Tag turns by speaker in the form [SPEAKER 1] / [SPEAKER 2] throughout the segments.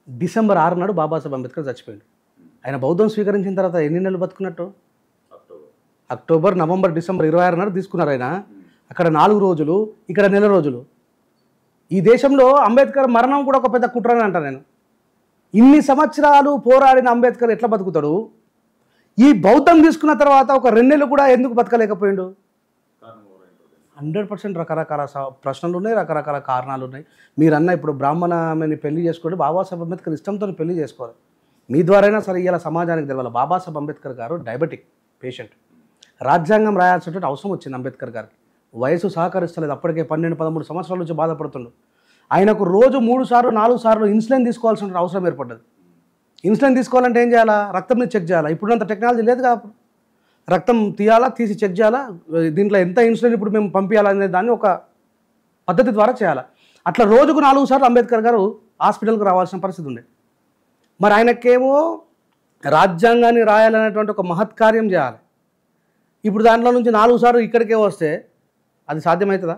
[SPEAKER 1] December 6 నాడు బాబాసాహెబ్ అంబేద్కర్ చచ్చిపోయాడు. ఆయన బౌద్ధం స్వీకరించిన తర్వాత ఎన్ని నెలలు బతుకున్నట్టు? అక్టోబర్, నవంబర్, డిసెంబర్ 26 నాడు తీసుకున్నారు ఆయన. అక్కడ 4 రోజులు, ఇక్కడ నెల రోజులు. ఈ దేశంలో అంబేద్కర్ మరణం కూడా ఒక పెద్ద కుట్రని అంటాను నేను. ఇన్ని సంవత్సరాలు పోరాడిన అంబేద్కర్ ఎట్లా బతుకుతాడు? ఈ బౌద్ధం తీసుకున్న తర్వాత ఒక 2 నెలలు కూడా ఎందుకు బతకలేకపోయిండు? 100% రకరకాల ప్రశ్నలు ఉన్నాయి, రకరకాల కారణాలు ఉన్నాయి. మీరన్న ఇప్పుడు బ్రాహ్మణని పెళ్లి చేసుకోండి, బాబాసాహెబ్ అంబేద్కర్ ఇష్టంతో పెళ్లి చేసుకోవాలి. మీ ద్వారైనా సరే ఇలా సమాజానికి తెలవాలి. బాబాసాహెబ్ అంబేద్కర్ గారు డయాబెటిక్ పేషెంట్. రాజ్యాంగం రాయాల్సినటువంటి అవసరం వచ్చింది అంబేద్కర్ గారికి. వయసు సహకరిస్తలేదు. అప్పటికే 12-13 సంవత్సరాల నుంచి బాధపడుతుండు. ఆయనకు రోజు 3 సార్లు 4 సార్లు ఇన్సులిన్ తీసుకోవాల్సిన అవసరం ఏర్పడ్డది. ఇన్సులిన్ తీసుకోవాలంటే ఏం చేయాలా? రక్తంని చెక్ చేయాలా. ఇప్పుడంత టెక్నాలజీ లేదు కదా. రక్తం తీయాలా, తీసి చెక్ చేయాలా, దీంట్లో ఎంత ఇన్సులిన్ ఇప్పుడు మేము పంపించాలనే దాన్ని ఒక పద్ధతి ద్వారా చేయాలి. అట్లా రోజుకు 4 సార్లు అంబేద్కర్ గారు హాస్పిటల్కి రావాల్సిన పరిస్థితి ఉండే. మరి ఆయనకేమో రాజ్యాంగాన్ని రాయాలనేటువంటి ఒక మహత్కార్యం చేయాలి. ఇప్పుడు దాంట్లో నుంచి 4 సార్లు ఇక్కడికే వస్తే అది సాధ్యమవుతుందా?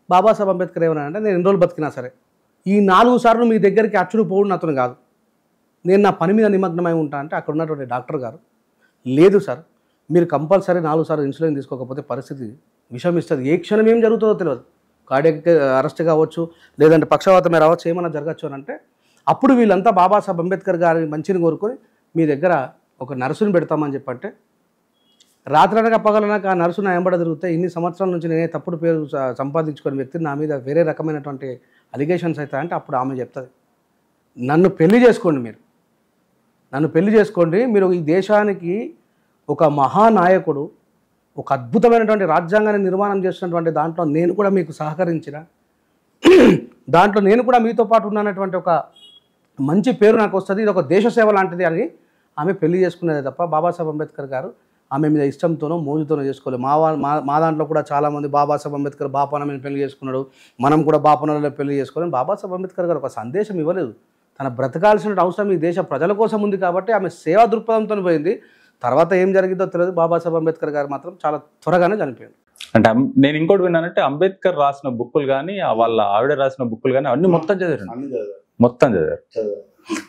[SPEAKER 1] బాబాసాహెబ్ అంబేద్కర్ ఏమన్నా అంటే, నేను 2 రోజులు బతికినా సరే ఈ 4 సార్లు మీ దగ్గరికి అచ్చుడు పోవడం అతను కాదు, నేను నా పని మీద నిమగ్నమై ఉంటా అంటే అక్కడ ఉన్నటువంటి డాక్టర్ గారు, లేదు సార్ మీరు కంపల్సరీ 4 సార్లు ఇన్సులిన్ తీసుకోకపోతే పరిస్థితి విషమిస్తుంది. ఏ క్షణం ఏం జరుగుతుందో తెలియదు. కార్డియాక్ అరెస్ట్ కావచ్చు, లేదంటే పక్షవాతమే రావచ్చు, ఏమైనా జరగచ్చు అని అంటే అప్పుడు వీళ్ళంతా బాబాసాహెబ్ అంబేద్కర్ గారి మంచిని కోరుకొని మీ దగ్గర ఒక నర్సుని పెడతామని చెప్పంటే, రాత్రనక పగలనక ఆ నర్సు నా వెంబడ తిరిగితే ఇన్ని సంవత్సరాల నుంచి నేనే తప్పుడు పేరు సంపాదించుకునే వ్యక్తిని నా మీద వేరే రకమైనటువంటి అలిగేషన్స్ అవుతాయంటే అప్పుడు ఆమె చెప్తుంది, నన్ను పెళ్లి చేసుకోండి, నన్ను పెళ్లి చేసుకోండి, మీరు ఈ దేశానికి ఒక మహానాయకుడు, ఒక అద్భుతమైనటువంటి రాజ్యాంగాన్ని నిర్మాణం చేసినటువంటి దాంట్లో నేను కూడా మీకు సహకరించిన, దాంట్లో నేను కూడా మీతో పాటు ఉన్నటువంటి ఒక మంచి పేరు నాకు వస్తుంది, ఇది ఒక దేశ సేవ లాంటిది అని ఆమె పెళ్లి చేసుకునేదే తప్ప బాబాసాహెబ్ అంబేద్కర్ గారు ఆమె మీద ఇష్టంతోనో మోజుతోనో చేసుకోలేదు. మా దాంట్లో కూడా చాలామంది బాబాసాహెబ్ అంబేద్కర్ బాపనని పెళ్లి చేసుకున్నాడు, మనం కూడా బాపనలో పెళ్లి చేసుకోవాలి. బాబాసాహెబ్ అంబేద్కర్ గారు ఒక సందేశం ఇవ్వలేదు. తన బ్రతకాల్సిన అవసరం ఈ దేశ ప్రజల కోసం ఉంది కాబట్టి ఆమె సేవా దృక్పథంతో పోయింది. తర్వాత ఏం జరిగిందో తెలియదు. బాబాసాహెబ్ అంబేద్కర్ గారు మాత్రం చాలా త్వరగానే చనిపోయాడు.
[SPEAKER 2] అంటే నేను ఇంకోటి విన్నానంటే అంబేద్కర్ రాసిన బుక్కులు కానీ వాళ్ళ ఆవిడ రాసిన బుక్కులు కానీ అన్ని మొత్తం చదివారు.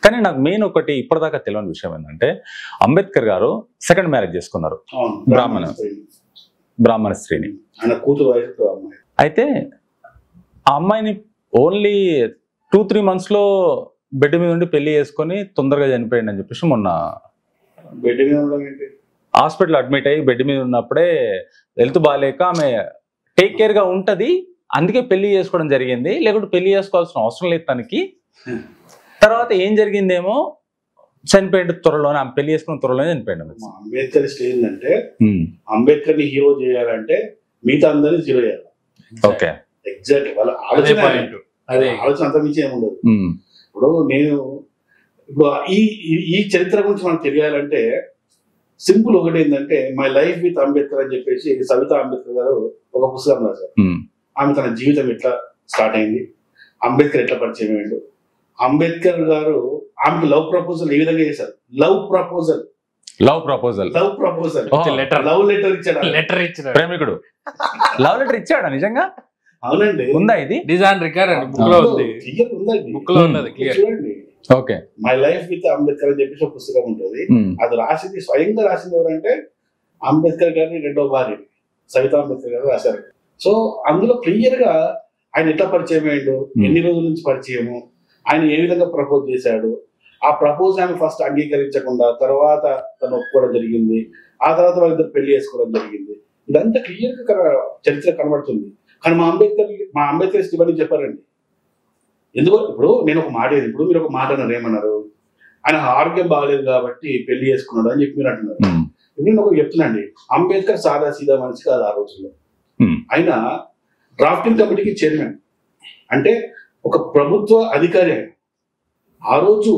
[SPEAKER 2] కానీ నాకు మెయిన్ ఒకటి ఇప్పటిదాకా తెలియని విషయం ఏంటంటే, అంబేద్కర్ గారు సెకండ్ మ్యారేజ్ చేసుకున్నారు బ్రాహ్మణ స్త్రీని. అయితే ఆ అమ్మాయిని ఓన్లీ 2-3 months లో బెడ్ మీద ఉండి పెళ్లి చేసుకొని తొందరగా చనిపోయింది అని చెప్పేసి మొన్న హాస్పిటల్ అడ్మిట్ అయ్యి బెడ్ మీద ఉన్నప్పుడే హెల్త్ బాగాలేక ఆమె టేక్ కేర్ గా ఉంటది, అందుకే పెళ్లి చేసుకోవడం జరిగింది, లేకుంటే పెళ్లి చేసుకోవాల్సిన అవసరం లేదు తనకి. తర్వాత ఏం జరిగిందేమో చనిపోయింది త్వరలోనే, ఆమె పెళ్లి చేసుకున్న త్వరలోనే చనిపోయింది.
[SPEAKER 3] అంబేద్కర్ స్టేజ్ అంటే అంబేద్కర్ ని హీరో చేయాలంటే మిగతా అందరినీ జీరో చేయాలి.
[SPEAKER 2] ఓకే,
[SPEAKER 3] ఎగ్జాక్ట్ వాళ్ళ ఆలోచన అంత మించి ఏముండదు. ఇప్పుడు ఈ చరిత్ర గురించి మనకు తెలియాలంటే సింపుల్ ఒకటి ఏంటంటే, మై లైఫ్ విత్ అంబేద్కర్ అని చెప్పేసి సవితా అంబేద్కర్ గారు ఒక పుస్తకం రాశారు. ఆమె తన జీవితం ఎట్లా స్టార్ట్ అయింది, అంబేద్కర్ ఎట్లా పరిచయం అయ్యాడు, అంబేద్కర్ గారు ఆమెకు లవ్ ప్రపోజల్ ఏ విధంగా చేశారు, లవ్ ప్రపోజల్
[SPEAKER 2] లెటర్ ఇచ్చాడు ప్రేమికుడు, లవ్ లెటర్ ఇచ్చాడా నిజంగా?
[SPEAKER 3] అవునండి,
[SPEAKER 2] ఉందా ఇది
[SPEAKER 1] డిజైన్ రికార్డ్ అండి, బుక్ లో ఉంది, బుక్ లో ఉన్నది క్లియర్.
[SPEAKER 3] చూడండి,
[SPEAKER 2] okay,
[SPEAKER 3] my life with Ambedkar అని చెప్పేసి ఒక పుస్తకం ఉంటుంది. అది రాసింది స్వయంగా రాసింది ఎవరంటే అంబేద్కర్ గారిని రెండో భార్య సవితా అంబేద్కర్ గారు రాశారు. సో అందులో క్లియర్ గా ఆయన ఎట్లా పరిచయం అయ్యాడు, ఎన్ని రోజుల నుంచి పరిచయము, ఆయన ఏ విధంగా ప్రపోజ్ చేశాడు, ఆ ప్రపోజ్ ఆమె ఫస్ట్ అంగీకరించకుండా తర్వాత తను ఒప్పుకోవడం జరిగింది, ఆ తర్వాత వాళ్ళిద్దరు పెళ్లి చేసుకోవడం జరిగింది. ఇదంతా క్లియర్ గా చరిత్ర కనబడుతుంది. కానీ మా అంబేద్కర్ ఇవన్నీ చెప్పారండి. ఎందుకో ఇప్పుడు నేను ఒక మాట, ఇప్పుడు మీరు ఒక మాట అన్నారు, ఏమన్నారు, ఆయన ఆరోగ్యం బాగలేదు కాబట్టి పెళ్లి చేసుకున్నాడు అని చెప్పి మీరు అంటున్నారు. ఇప్పుడు నేను ఒకటి చెప్తున్నాండి, అంబేద్కర్ సాదా సీదా మనిషి కాదు. ఆ రోజుల్లో ఆయన డ్రాఫ్టింగ్ కమిటీకి చైర్మన్, అంటే ఒక ప్రభుత్వ అధికారి. ఆయన ఆ రోజు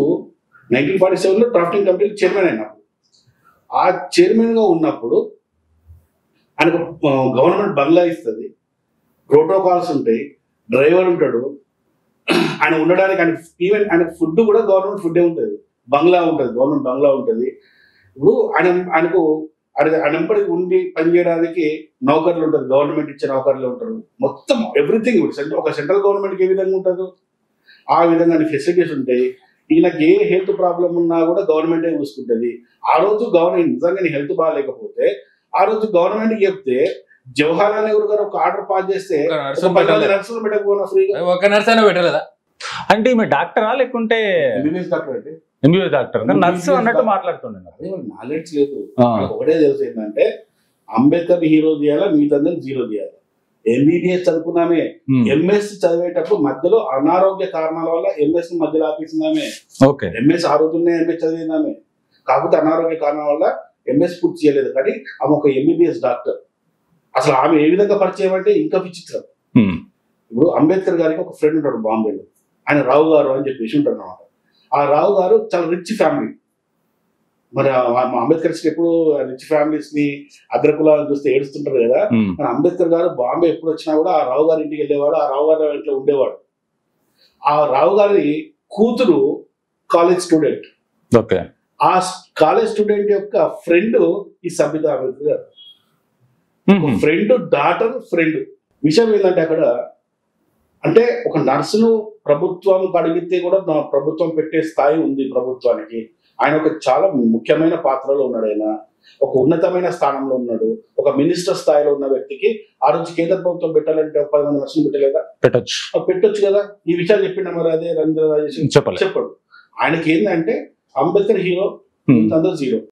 [SPEAKER 3] 1947లో డ్రాఫ్టింగ్ కమిటీకి చైర్మన్ అయినప్పుడు, ఆ చైర్మన్ గా ఉన్నప్పుడు ఆయనకు గవర్నమెంట్ బంగ్లా ఇస్తుంది, ప్రోటోకాల్స్ ఉంటాయి, డ్రైవర్ ఉంటాడు, ఆయన ఉండడానికి ఈవెన్ ఆయన ఫుడ్ కూడా గవర్నమెంట్ ఫుడ్డే ఉంటుంది, బంగ్లా ఉంటుంది, గవర్నమెంట్ బంగ్లా ఉంటుంది. ఇప్పుడు ఆయనకు వెంబడి ఉండి పనిచేయడానికి నౌకర్లు ఉంటారు, గవర్నమెంట్ ఇచ్చే నౌకర్లు ఉంటారు, మొత్తం ఎవ్రీథింగ్. ఒక సెంట్రల్ గవర్నమెంట్కి ఏ విధంగా ఉంటుందో ఆ విధంగా ఫెసిలిటీస్ ఉంటాయి. ఈయనకి ఏ హెల్త్ ప్రాబ్లం ఉన్నా కూడా గవర్నమెంటే చూసుకుంటది. ఆ రోజు గవర్నమెంట్ నిజంగా నీ హెల్త్ బాగాలేకపోతే ఆ రోజు గవర్నమెంట్ చెప్తే జవహర్లాల్ నెహ్రూ గారు ఒక ఆర్డర్ పాస్ చేస్తే
[SPEAKER 4] నర్సులు
[SPEAKER 3] 10 నర్సులు పెట్టకపోయినా ఫ్రీగా.
[SPEAKER 4] ఒక నర్స్ అయినా పెట్టలేదా?
[SPEAKER 2] అంటే ఈమె డాక్టరా లేకుంటే
[SPEAKER 3] ఎంబీబీఎస్ డాక్టర్ అంటే
[SPEAKER 2] ఎంబీబీఎస్ డాక్టర్ నర్సు అన్నట్టు మాట్లాడుతుండే.
[SPEAKER 3] అదే నాలెడ్జ్ లేదు. వాళ్ళకి ఒకటే తెలుసు ఏంటంటే అంబేద్కర్ హీరో తీయాలా, మిగతాందరిని జీరో తీయాలి. ఎంబీబీఎస్ చదువుకున్నామే, ఎంఎస్ చదివేటప్పుడు మధ్యలో అనారోగ్య కారణాల వల్ల ఎంఎస్ మధ్యలో ఆపేసిందామే.
[SPEAKER 2] ఓకే,
[SPEAKER 3] ఎంఎస్ ఆ రోజునే ఎంఎస్ చదివిందామే, కాకపోతే అనారోగ్య కారణాల వల్ల ఎంఎస్ పూర్తి చేయలేదు. కానీ ఆమె ఒక ఎంబీబీఎస్ డాక్టర్. అసలు ఆమె ఏ విధంగా పరిచయం అంటే ఇంకా విచిత్రం. ఇప్పుడు అంబేద్కర్ గారికి ఒక ఫ్రెండ్ ఉంటాడు బాంబేలో, ఆయన రావు గారు అని చెప్పేసి ఉంటాడు అనమాట. ఆ రావు గారు చాలా రిచ్ ఫ్యామిలీ. మరి అంబేద్కర్ ఎప్పుడు రిచ్ ఫ్యామిలీస్ ని అగ్రకులాలను చూస్తే ఏడుస్తుంటారు కదా. మన అంబేద్కర్ గారు బాంబే ఎప్పుడు వచ్చినా కూడా ఆ రావు గారి ఇంటికి వెళ్ళేవాడు, ఆ రావు గారి ఇంట్లో ఉండేవాడు. ఆ రావు గారి కూతురు కాలేజ్ స్టూడెంట్.
[SPEAKER 2] ఓకే,
[SPEAKER 3] ఆ కాలేజ్ స్టూడెంట్ యొక్క ఫ్రెండ్ ఈ సబితా అంబేద్కర్ గారు. Friend daughter friend. విషయం ఏంటంటే అక్కడ అంటే ఒక నర్సును ప్రభుత్వం అడిగితే కూడా ప్రభుత్వం పెట్టే స్థాయి ఉంది ప్రభుత్వానికి. ఆయన ఒక చాలా ముఖ్యమైన పాత్రలో ఉన్నాడు. ఆయన ఒక ఉన్నతమైన స్థానంలో ఉన్నాడు. ఒక మినిస్టర్ స్థాయిలో ఉన్న వ్యక్తికి ఆ రోజు కేంద్ర ప్రభుత్వం పెట్టాలంటే ఒక 10 మంది నర్సులు పెట్టలేదా? పెట్టొచ్చు కదా. ఈ విషయాలు చెప్పిండ మరి అదే రంజన్ రాజేష్ చెప్పాడు. ఆయనకి ఏంటంటే అంబేద్కర్ హీరో, అందరూ జీరో.